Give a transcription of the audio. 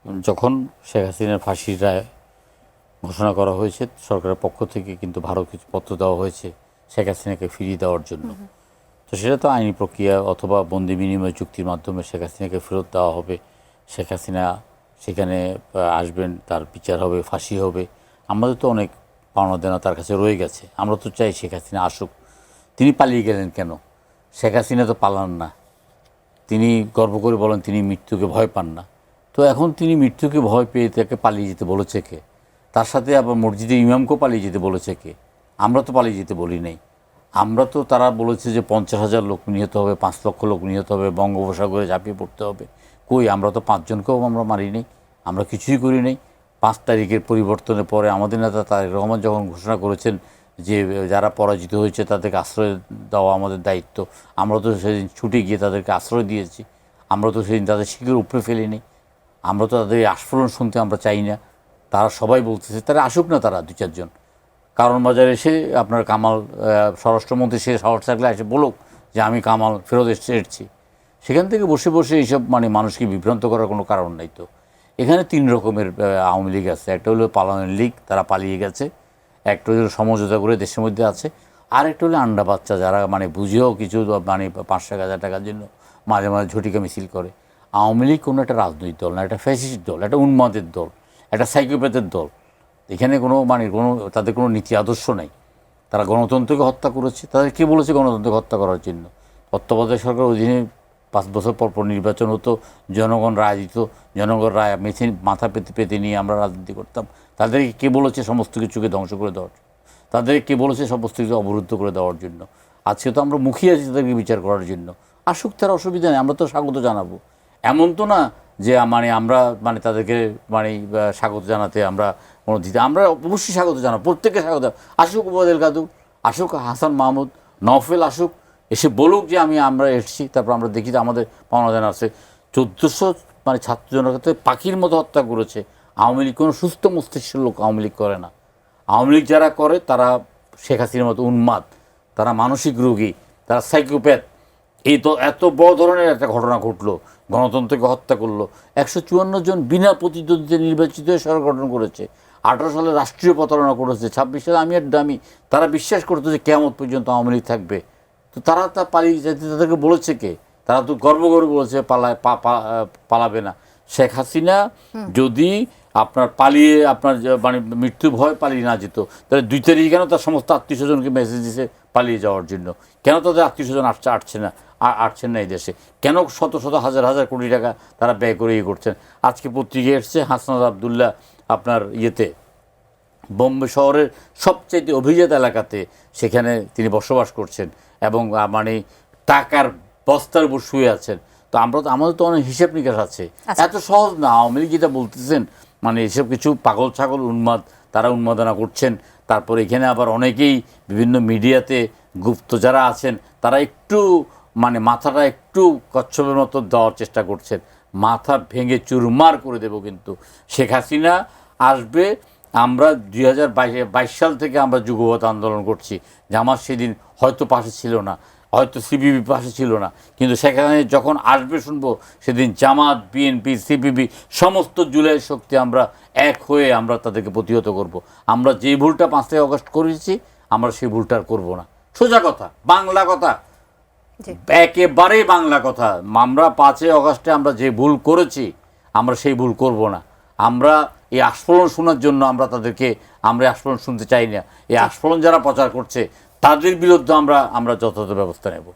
যখন শেখ হাসিনার ফাঁসির রায় ঘোষণা করা হয়েছে সরকারের পক্ষ থেকে কিন্তু ভারত কিছু পত্র দেওয়া হয়েছে শেখ হাসিনাকে ফিরিয়ে দেওয়ার জন্য। তো সেটা তো আইনি প্রক্রিয়া অথবা বন্দি বিনিময় চুক্তির মাধ্যমে শেখ হাসিনাকে ফেরত দেওয়া হবে। শেখ হাসিনা সেখানে আসবেন, তার বিচার হবে, ফাঁসি হবে। আমাদের তো অনেক পাওনা দেনা তার কাছে রয়ে গেছে। আমরা তো চাই শেখ হাসিনা আসুক। তিনি পালিয়ে গেলেন কেন? শেখ হাসিনা তো পালান না। তিনি গর্ব করে বলেন তিনি মৃত্যুকে ভয় পান না। তো এখন তিনি মৃত্যুকে ভয় পেয়ে তাকে পালিয়ে যেতে বলেছে কে? তার সাথে আবার মসজিদের ইমামকেও পালিয়ে যেতে বলেছে কে? আমরা তো পালিয়ে যেতে বলি নাই। আমরা তো তারা বলেছে যে 50,000 লোক নিহত হবে, 5 লক্ষ লোক নিহত হবে, বঙ্গোপসাগরে ঝাঁপিয়ে পড়তে হবে। কই, আমরা তো 5 জনকেও আমরা মারি নাই, আমরা কিছুই করি নাই। 5 তারিখের পরিবর্তনের পরে আমাদের নেতা তারেক রহমান যখন ঘোষণা করেছেন যে যারা পরাজিত হয়েছে তাদেরকে আশ্রয় দেওয়া আমাদের দায়িত্ব, আমরা তো সেদিন ছুটে গিয়ে তাদেরকে আশ্রয় দিয়েছি। আমরা তো সেদিন তাদের শিখের উপরে ফেলিনি। আমরা তো তাদের আস্ফোরণ শুনতে আমরা চাই না। তারা সবাই বলতেছে তারা আসুক না, তারা 2-4 জন কারণ বাজারে এসে আপনার কামাল স্বরাষ্ট্রমন্ত্রী সে সাহস থাকলে এসে বলুক যে আমি কামাল ফেরত এসেছি। সেখান থেকে বসে বসে এইসব মানুষকে বিভ্রান্ত করার কোনো কারণ নাই। তো এখানে 3 রকমের আওয়ামী লীগ আছে। একটা হলো পালানোর লীগ, তারা পালিয়ে গেছে। একটা হলো সমঝোতা করে দেশের মধ্যে আছে। আর একটা হলো আন্ডা বাচ্চা, যারা বুঝেও কিছু 5-1,000 টাকার জন্য মাঝে মাঝে ঝটিকা মিছিল করে। আওয়ামী লীগ কোনো একটা রাজনৈতিক দল না, একটা ফ্যাসিস্ট দল, একটা উন্মাদের দল, একটা সাইকোপ্যাথের দল। এখানে কোনো তাদের কোনো নীতি আদর্শ নাই। তারা গণতন্ত্রকে হত্যা করেছে। তাদের কে বলেছে গণতন্ত্রকে হত্যা করার জন্য? তত্ত্বাবধায়ক সরকার অধীনে 5 বছর পর পর নির্বাচন হতো, জনগণ রায় দিত, জনগণ রায় মাথা পেতে পেতে নিয়ে আমরা রাজনীতি করতাম। তাদেরকে কে বলেছে সমস্ত কিছুকে ধ্বংস করে দেওয়ার জন্য? তাদেরকে কে বলেছে সমস্ত কিছু অবরুদ্ধ করে দেওয়ার জন্য? আজকে তো আমরা মুখিয়ে আছি তাদেরকে বিচার করার জন্য। আসুক, তার অসুবিধা নেই, আমরা তো স্বাগত জানাবো। এমন তো না যে আমরা তাদেরকে স্বাগত জানাতে আমরা কোনো দিতে, আমরা অবশ্যই স্বাগত জানাবো, প্রত্যেককে স্বাগত। আসুক ওবায়দুল কাদের, আসুক হাসান মাহমুদ, নওফেল আসুক, এসে বলুক যে আমরা এসেছি। তারপর আমরা দেখি যে আমাদের পাওনা দেনা আছে। 1400 ছাত্র জনতাকে পাখির মতো হত্যা করেছে। আওয়ামী লীগ কোনো সুস্থ মস্তিষ্কের লোক আওয়ামী লীগ করে না। আওয়ামী লীগ যারা করে তারা শেখ হাসিনার মতো উন্মাদ, তারা মানসিক রোগী, তারা সাইকোপ্যাথ। এই তো এত বড় ধরনের একটা ঘটনা ঘটলো, গণতন্ত্রকে হত্যা করলো। 154 জন বিনা প্রতিদ্বন্দ্বিতা নির্বাচিত হয়ে সরকার গঠন করেছে। 18 সালে রাষ্ট্রীয় প্রতারণা করেছে। 26 সালে আমি আর দামি। তারা বিশ্বাস করতো যে কিয়ামত পর্যন্ত আওয়ামী লীগ থাকবে। তো তারা তা পালিয়ে যেতে তাদেরকে বলেছে কে? তারা তো গর্ব করে বলেছে পালাবে না। শেখ হাসিনা যদি আপনার পালিয়ে আপনার মৃত্যু ভয় পালিয়ে না যেত, তাহলে 2 তারিখে কেন তার সমস্ত আত্মীয় স্বজনকে মেসেজ দিছে পালিয়ে যাওয়ার জন্য? কেন তাদের আত্মীয় স্বজন আসছেন না এই দেশে? কেন শত শত হাজার হাজার কোটি টাকা তারা ব্যয় করে করছেন? আজকে পত্রিকায় এসছে হাসনাত আবদুল্লাহ আপনার বোম্বে শহরের সবচাইতে অভিজাত এলাকাতে সেখানে তিনি বসবাস করছেন এবং টাকার বস্তার উপর শুয়ে আছেন। তো আমাদের তো অনেক হিসেব নিকাশ আছে। এত সহজ না। আওয়ামী লীগ যেটা বলতেছেন এসব কিছু পাগল ছাগল উন্মাদ, তারা উন্মাদনা করছেন। তারপর এখানে আবার অনেকেই বিভিন্ন মিডিয়াতে গুপ্ত যারা আছেন তারা একটু মাথাটা একটু কচ্ছপের মতো দেওয়ার চেষ্টা করছেন। মাথা ভেঙে চুরমার করে দেব। কিন্তু শেখ হাসিনা আসবে। আমরা 2022 সাল থেকে আমরা যুগপৎ আন্দোলন করছি। জামাত সেদিন হয়তো পাশে ছিল না, হয়তো সিপিবি পাশে ছিল না, কিন্তু সেখানে যখন আসবে শুনবো সেদিন জামাত, বিএনপি, সিপিবি সমস্ত জুলাই শক্তি আমরা এক হয়ে আমরা তাদেরকে প্রতিহত করব। আমরা যে ভুলটা 5 আগস্ট করেছি আমরা সেই ভুলটা আর করবো না। সোজা কথা, বাংলা কথা, একেবারেই বাংলা কথা। আমরা 5 আগস্টে আমরা যে ভুল করেছি আমরা সেই ভুল করব না। আমরা এই আস্ফোরণ শোনার জন্য আমরা আস্ফোরণ শুনতে চাই না। এই আস্ফোরণ যারা প্রচার করছে তাদের বিরুদ্ধে আমরা যথাযথ ব্যবস্থা নেব।